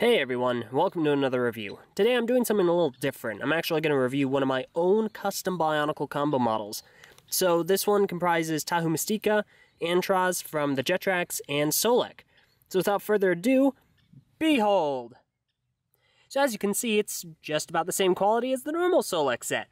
Hey everyone, welcome to another review. Today I'm doing something a little different. I'm actually going to review one of my own custom Bionicle combo models. So this one comprises Tahu Mystica, Antraz from the Jetrax, and Solek. So without further ado, behold! So as you can see, it's just about the same quality as the normal Solek set.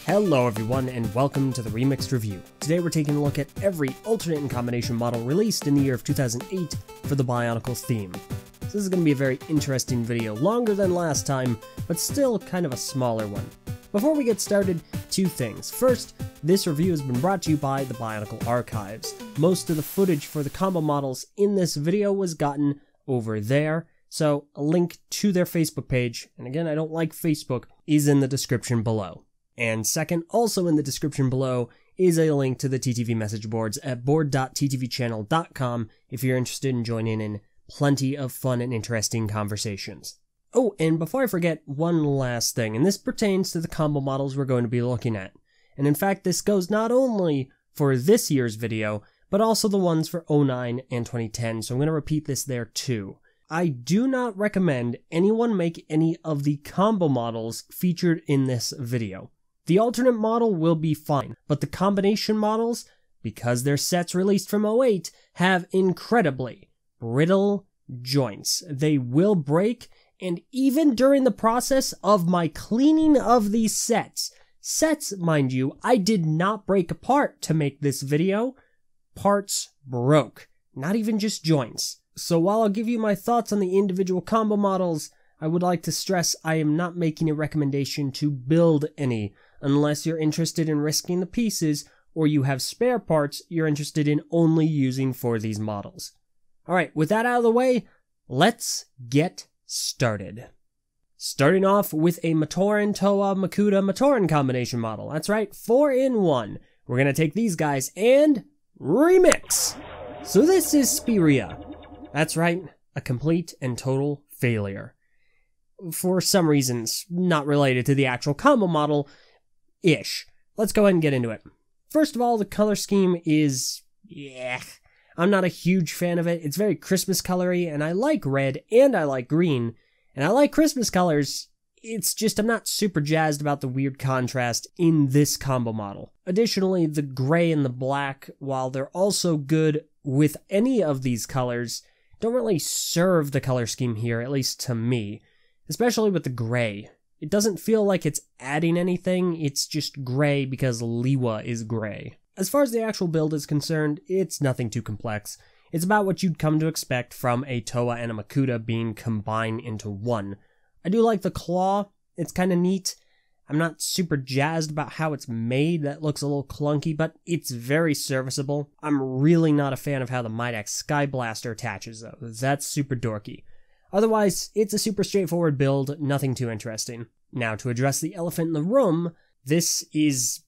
Hello everyone, and welcome to the Remixed review. Today we're taking a look at every alternate and combination model released in the year of 2008 for the Bionicles theme. So this is going to be a very interesting video, longer than last time, but still kind of a smaller one. Before we get started, two things. First, this review has been brought to you by the Bionicle Archives. Most of the footage for the combo models in this video was gotten over there, so a link to their Facebook page, and again I don't like Facebook, is in the description below. And second, also in the description below, is a link to the TTV message boards at board.ttvchannel.com if you're interested in joining in plenty of fun and interesting conversations. Oh, and before I forget, one last thing, and this pertains to the combo models we're going to be looking at. And in fact, this goes not only for this year's video, but also the ones for 09 and 2010, so I'm going to repeat this there too. I do not recommend anyone make any of the combo models featured in this video. The alternate model will be fine, but the combination models, because they're sets released from 08, have incredibly brittle joints. They will break, and even during the process of my cleaning of these sets, mind you, I did not break apart to make this video, parts broke, not even just joints. So while I'll give you my thoughts on the individual combo models, I would like to stress I am not making a recommendation to build any, unless you're interested in risking the pieces, or you have spare parts you're interested in only using for these models. Alright, with that out of the way, let's get started. Starting off with a Maturin Toa Makuta Maturin combination model. That's right, 4-in-1. We're gonna take these guys and remix! So this is Spiria. That's right, a complete and total failure. For some reasons, not related to the actual combo model-ish. Let's go ahead and get into it. First of all, the color scheme is... I'm not a huge fan of it. It's very Christmas colory, and I like red, and I like green, and I like Christmas colors. It's just I'm not super jazzed about the weird contrast in this combo model. Additionally, the gray and the black, while they're also good with any of these colors, don't really serve the color scheme here, at least to me. Especially with the gray. It doesn't feel like it's adding anything, it's just gray because Liwa is gray. As far as the actual build is concerned, it's nothing too complex. It's about what you'd come to expect from a Toa and a Makuta being combined into one. I do like the claw, it's kinda neat. I'm not super jazzed about how it's made, that looks a little clunky, but it's very serviceable. I'm really not a fan of how the Midax Sky Blaster attaches though, that's super dorky. Otherwise, it's a super straightforward build, nothing too interesting. Now, to address the elephant in the room, this is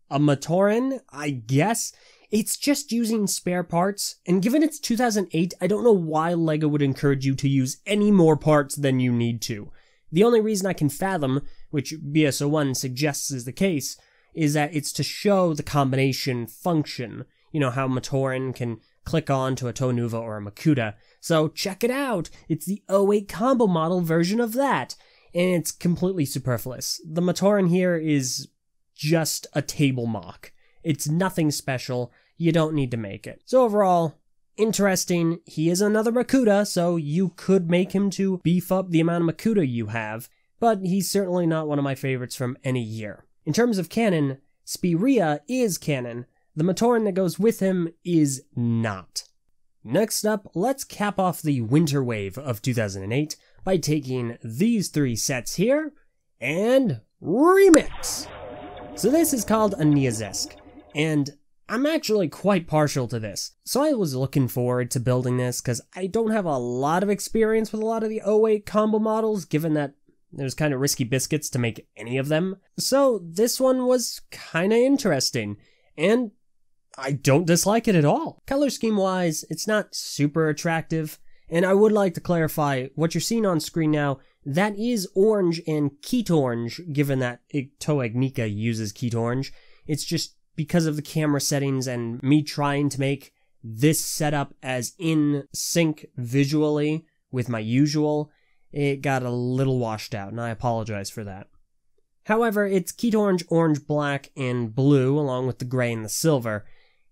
a Maturin, I guess. It's just using spare parts, and given it's 2008, I don't know why LEGO would encourage you to use any more parts than you need to. The only reason I can fathom, which BS01 suggests is the case, is that it's to show the combination function. You know, how Maturin can click on to a Toa Nuva or a Makuta. So check it out, it's the 08 combo model version of that, and it's completely superfluous. The Maturin here is just a table mock. It's nothing special, you don't need to make it. So overall, interesting. He is another Makuta, so you could make him to beef up the amount of Makuta you have, but he's certainly not one of my favorites from any year. In terms of canon, Spiria is canon. The Maturin that goes with him is not. Next up, let's cap off the winter wave of 2008 by taking these three sets here and remix. So this is called a Niazesk, and I'm actually quite partial to this. So I was looking forward to building this because I don't have a lot of experience with a lot of the 08 combo models, given that there's kind of risky biscuits to make any of them. So this one was kind of interesting, and I don't dislike it at all. Color scheme wise, it's not super attractive, and I would like to clarify what you're seeing on screen now, that is orange and Keat orange, given that Toa Nica uses Keat orange. It's just because of the camera settings and me trying to make this setup as in sync visually with my usual, it got a little washed out, and I apologize for that. However, it's Keat orange, orange, black, and blue, along with the gray and the silver,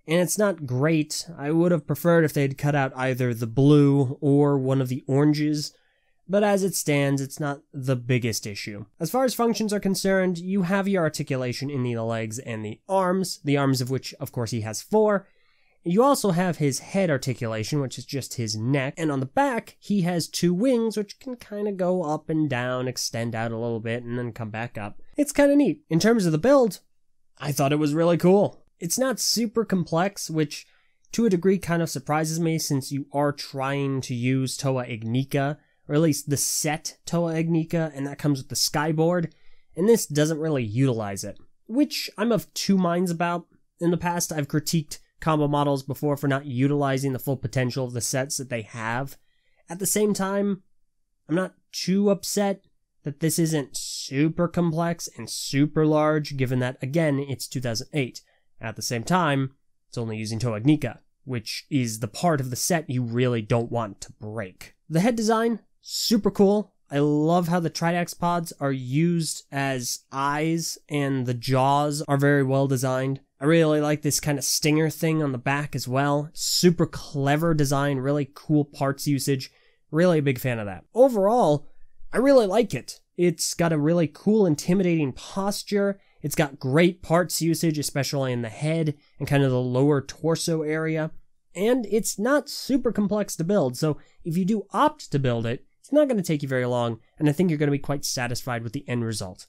and it's not great. I would have preferred if they'd cut out either the blue or one of the oranges, but as it stands, it's not the biggest issue. As far as functions are concerned, you have your articulation in the legs and the arms of which, of course, he has 4. You also have his head articulation, which is just his neck, and on the back, he has 2 wings, which can kind of go up and down, extend out a little bit, and then come back up. It's kind of neat. In terms of the build, I thought it was really cool. It's not super complex, which to a degree kind of surprises me since you are trying to use Toa Nica, or at least the set Toa Nica, and that comes with the skyboard, and this doesn't really utilize it, which I'm of 2 minds about. In the past, I've critiqued combo models before for not utilizing the full potential of the sets that they have. At the same time, I'm not too upset that this isn't super complex and super large, given that, again, it's 2008. At the same time, it's only using Toa Nica, which is the part of the set you really don't want to break. The head design, super cool. I love how the Tridax pods are used as eyes, and the jaws are very well designed. I really like this kind of stinger thing on the back as well. Super clever design, really cool parts usage. Really a big fan of that. Overall, I really like it. It's got a really cool, intimidating posture. It's got great parts usage, especially in the head and kind of the lower torso area. And it's not super complex to build, so if you do opt to build it, it's not going to take you very long, and I think you're going to be quite satisfied with the end result.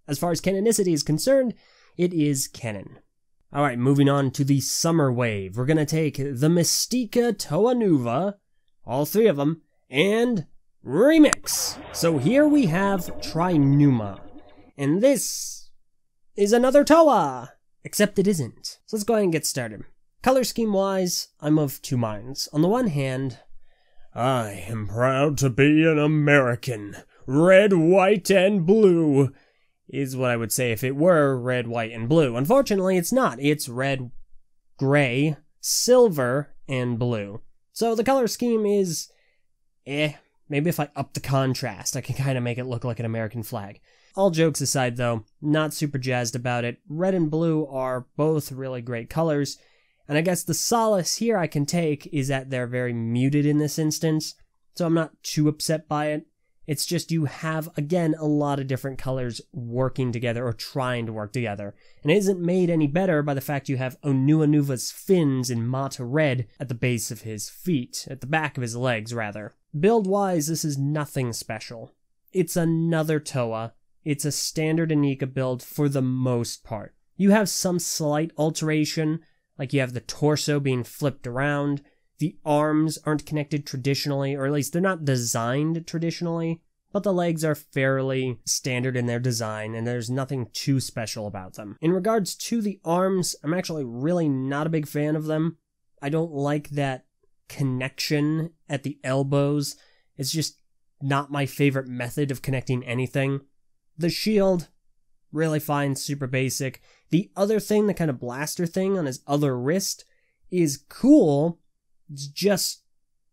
As far as canonicity is concerned, it is canon. Alright, moving on to the summer wave. We're going to take the Mystica Toa Nuva, all 3 of them, and Remix. So here we have Trinuma, and this is another Toa, except it isn't. So let's go ahead and get started. Color scheme wise, I'm of 2 minds. On the one hand, I am proud to be an American. Red, white, and blue is what I would say if it were red, white, and blue. Unfortunately, it's not. It's red, gray, silver, and blue. So the color scheme is, maybe if I up the contrast, I can kind of make it look like an American flag. All jokes aside though, not super jazzed about it. Red and blue are both really great colors, and I guess the solace here I can take is that they're very muted in this instance, so I'm not too upset by it. It's just you have, again, a lot of different colors working together or trying to work together. And it isn't made any better by the fact you have Onuanuva's fins in Mata red at the base of his feet, at the back of his legs, rather. Build-wise, this is nothing special. It's another Toa. It's a standard Nica build for the most part. You have some slight alteration, like you have the torso being flipped around. The arms aren't connected traditionally, or at least they're not designed traditionally, but the legs are fairly standard in their design, and there's nothing too special about them. In regards to the arms, I'm actually really not a big fan of them. I don't like that connection at the elbows. It's just not my favorite method of connecting anything. The shield, really fine, super basic. The other thing, the kind of blaster thing on his other wrist, is cool. It's just,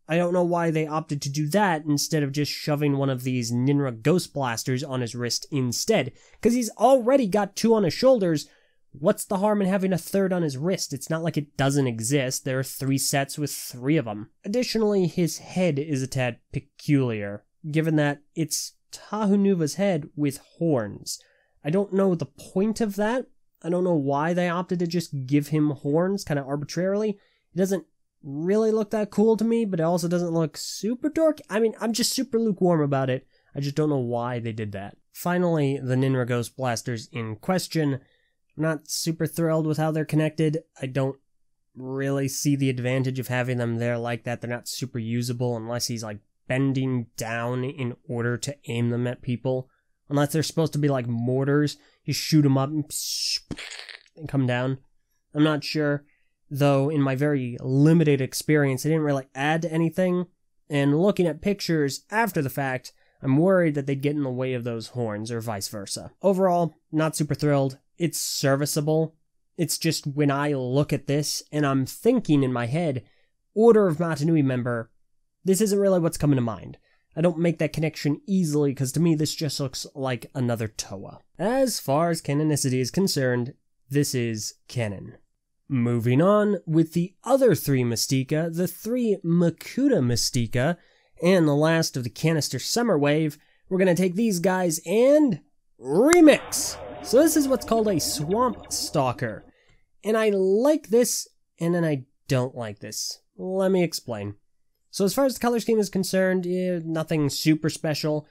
I don't know why they opted to do that instead of just shoving one of these Ninra Ghost Blasters on his wrist instead. Because he's already got 2 on his shoulders. What's the harm in having a 3rd on his wrist? It's not like it doesn't exist. There are 3 sets with 3 of them. Additionally, his head is a tad peculiar, given that it's Tahunuva's head with horns. I don't know the point of that. I don't know why they opted to just give him horns kind of arbitrarily. It doesn't really look that cool to me, but it also doesn't look super dorky. I mean, I'm just super lukewarm about it. I just don't know why they did that. Finally, the Ninra Ghost Blasters in question. I'm not super thrilled with how they're connected. I don't really see the advantage of having them there like that. They're not super usable unless he's like bending down in order to aim them at people. Unless they're supposed to be like mortars, you shoot them up and come down. I'm not sure, though in my very limited experience, it didn't really add to anything. And looking at pictures after the fact, I'm worried that they'd get in the way of those horns or vice versa. Overall, not super thrilled. It's serviceable. It's just when I look at this and I'm thinking in my head, Order of Motunui member, this isn't really what's coming to mind. I don't make that connection easily because to me this just looks like another Toa. As far as canonicity is concerned, this is canon. Moving on with the other 3 Mystica, the 3 Makuta Mystica, and the last of the Canister Summer Wave, we're going to take these guys and remix! So this is what's called a Swamp Stalker. And I like this, and then I don't like this. Let me explain. So as far as the color scheme is concerned, nothing super special.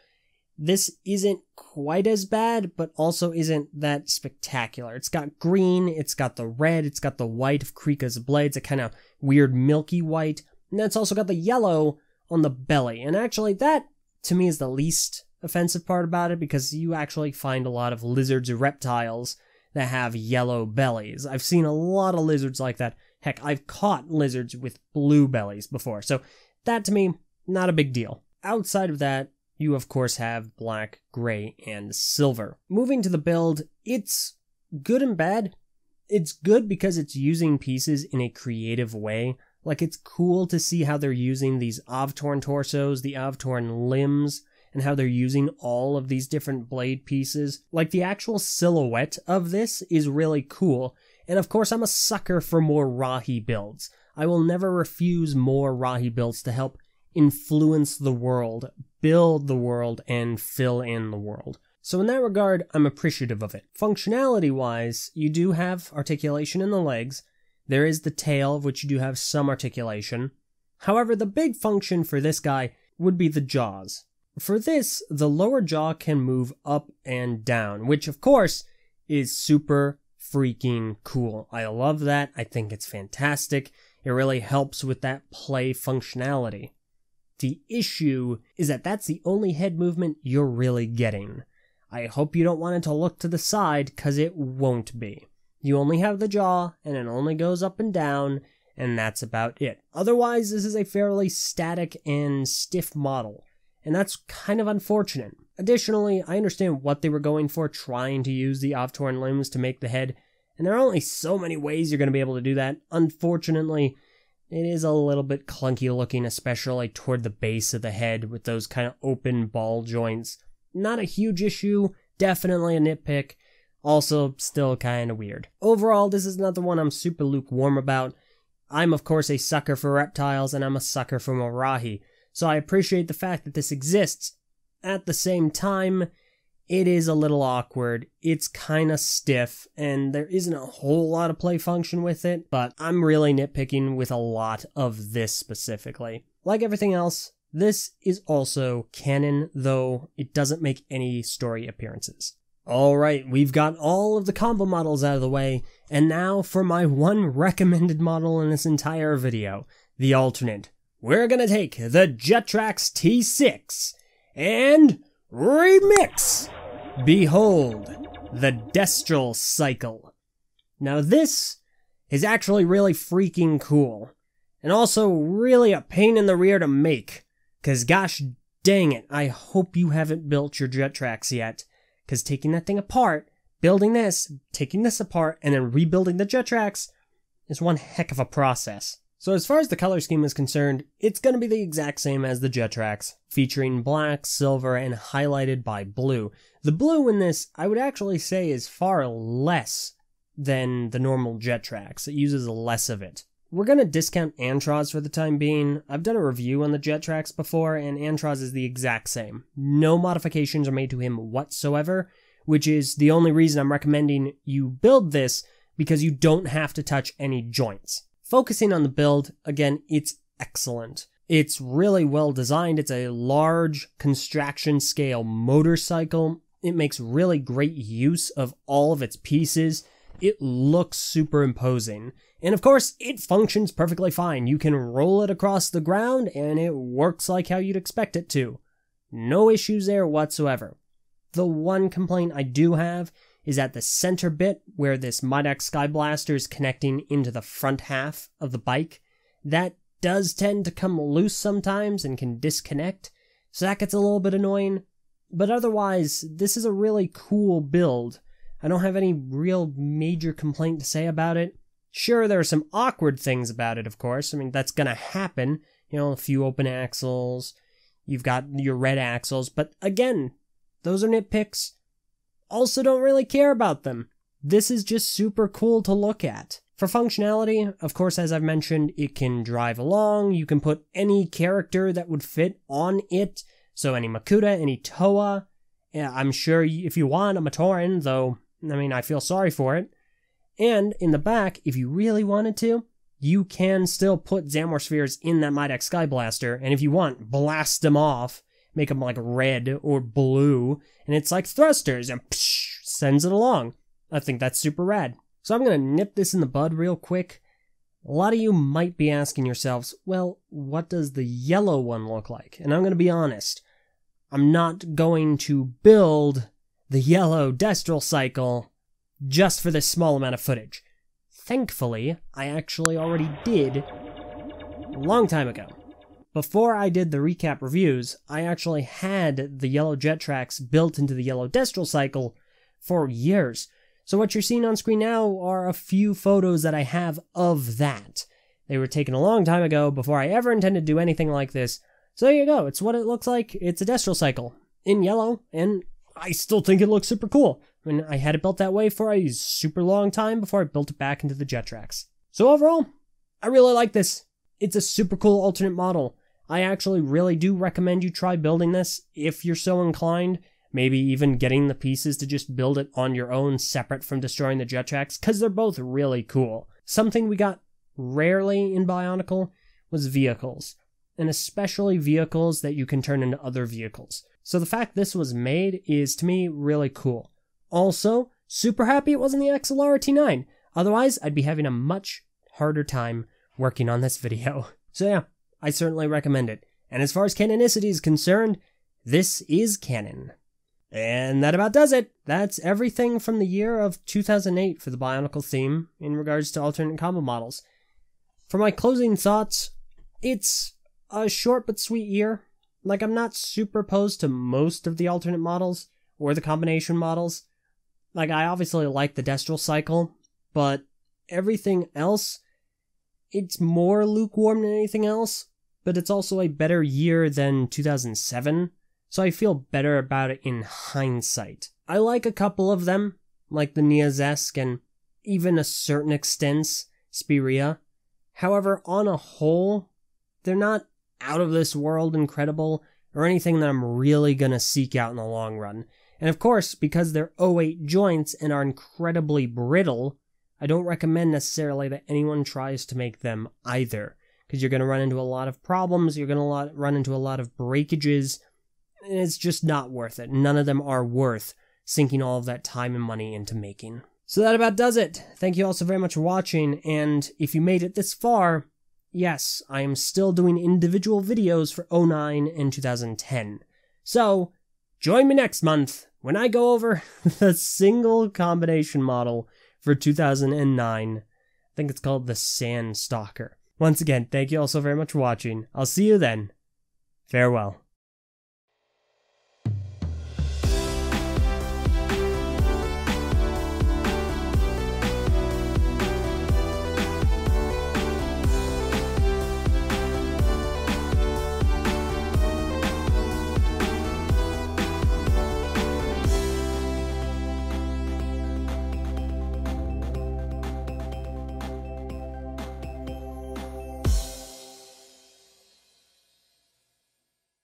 This isn't quite as bad, but also isn't that spectacular. It's got green, it's got the red, it's got the white of Krika's blades, a kind of weird milky white, and then it's also got the yellow on the belly. And actually that, to me, is the least offensive part about it, because you actually find a lot of lizards or reptiles that have yellow bellies. I've seen a lot of lizards like that. Heck, I've caught lizards with blue bellies before, so that, to me, not a big deal. Outside of that, you of course have black, gray, and silver. Moving to the build, it's good and bad. It's good because it's using pieces in a creative way. Like, it's cool to see how they're using these Avtorn torsos, the Avtorn limbs, and how they're using all of these different blade pieces. Like, the actual silhouette of this is really cool. And of course, I'm a sucker for more Rahi builds. I will never refuse more Rahi builds to help influence the world, build the world, and fill in the world. So in that regard, I'm appreciative of it. Functionality-wise, you do have articulation in the legs. There is the tail, of which you do have some articulation. However, the big function for this guy would be the jaws. For this, the lower jaw can move up and down, which of course is super freaking cool. I love that. I think it's fantastic. It really helps with that play functionality. The issue is that that's the only head movement you're really getting. I hope you don't want it to look to the side, because it won't be. You only have the jaw, and it only goes up and down, and that's about it. Otherwise, this is a fairly static and stiff model, and that's kind of unfortunate. Additionally, I understand what they were going for, trying to use the Avtorn limbs to make the head, and there are only so many ways you're going to be able to do that. Unfortunately, it is a little bit clunky looking, especially toward the base of the head with those kind of open ball joints. Not a huge issue, definitely a nitpick, also still kind of weird. Overall, this is another one I'm super lukewarm about. I'm of course a sucker for reptiles, and I'm a sucker for Morahi, so I appreciate the fact that this exists. At the same time, it is a little awkward, it's kind of stiff, and there isn't a whole lot of play function with it, but I'm really nitpicking with a lot of this specifically. Like everything else, this is also canon, though it doesn't make any story appearances. Alright, we've got all of the combo models out of the way, and now for my one recommended model in this entire video, the alternate. We're gonna take the Jetrax T6 and remix! Behold, the Destral Cycle. Now this is actually really freaking cool, and also really a pain in the rear to make, cause gosh dang it, I hope you haven't built your Jetrax yet, cause taking that thing apart, building this, taking this apart, and then rebuilding the Jetrax is one heck of a process. So as far as the color scheme is concerned, it's going to be the exact same as the Jetrax, featuring black, silver, and highlighted by blue. The blue in this, I would actually say, is far less than the normal Jetrax. It uses less of it. We're going to discount Antros for the time being. I've done a review on the Jetrax before, and Antros is the exact same. No modifications are made to him whatsoever, which is the only reason I'm recommending you build this, because you don't have to touch any joints. Focusing on the build, again, it's excellent. It's really well designed. It's a large construction scale motorcycle. It makes really great use of all of its pieces. it looks super imposing. And of course, it functions perfectly fine. You can roll it across the ground and it works like how you'd expect it to. No issues there whatsoever. The one complaint I do have is at the center bit where this Midex Sky Blaster is connecting into the front half of the bike. That does tend to come loose sometimes and can disconnect, so that gets a little bit annoying. But otherwise, this is a really cool build. I don't have any real major complaint to say about it. Sure, there are some awkward things about it, of course. I mean, that's gonna happen. You know, a few open axles, you've got your red axles, but again, those are nitpicks. Also don't really care about them. This is just super cool to look at. For functionality, of course, as I've mentioned, it can drive along. You can put any character that would fit on it. So any Makuta, any Toa. Yeah, I'm sure if you want a Maturin, though, I mean, I feel sorry for it. And in the back, if you really wanted to, you can still put Zamor spheres in that Midex Sky Blaster, and if you want, blast them off, make them like red or blue, and it's like thrusters, and psh, sends it along. I think that's super rad. So I'm gonna nip this in the bud real quick. A lot of you might be asking yourselves, well, what does the yellow one look like? And I'm gonna be honest, I'm not going to build the yellow Destral cycle just for this small amount of footage. Thankfully, I actually already did a long time ago. Before I did the recap reviews, I actually had the yellow jet tracks built into the yellow Destral cycle for years. So what you're seeing on screen now are a few photos that I have of that. They were taken a long time ago before I ever intended to do anything like this. So there you go, it's what it looks like. It's a Destral cycle in yellow, and I still think it looks super cool. I mean, I had it built that way for a super long time before I built it back into the jet tracks. So overall, I really like this. It's a super cool alternate model. I actually really do recommend you try building this if you're so inclined. Maybe even getting the pieces to just build it on your own separate from destroying the jet tracks, because they're both really cool. Something we got rarely in Bionicle was vehicles, and especially vehicles that you can turn into other vehicles. So the fact this was made is, to me, really cool. Also, super happy it wasn't the XLR T9. Otherwise, I'd be having a much harder time working on this video. So yeah, I certainly recommend it. And as far as canonicity is concerned, this is canon. And that about does it. That's everything from the year of 2008 for the Bionicle theme in regards to alternate combo models. For my closing thoughts, it's a short but sweet year. Like, I'm not super opposed to most of the alternate models or the combination models. Like, I obviously like the Destral cycle, but everything else, it's more lukewarm than anything else, but it's also a better year than 2007, so I feel better about it in hindsight. I like a couple of them, like the Niazesk and even a certain extent Spiria. However, on a whole, they're not out of this world incredible or anything that I'm really gonna seek out in the long run. And of course, because they're 08 joints and are incredibly brittle, I don't recommend necessarily that anyone tries to make them either, because you're going to run into a lot of problems, you're going to run into a lot of breakages, and it's just not worth it. None of them are worth sinking all of that time and money into making. So that about does it. Thank you all so very much for watching, and if you made it this far, yes, I am still doing individual videos for 09 and 2010. So, join me next month when I go over the single combination model for 2009. I think it's called the Stalker. Once again, thank you all so very much for watching. I'll see you then. Farewell.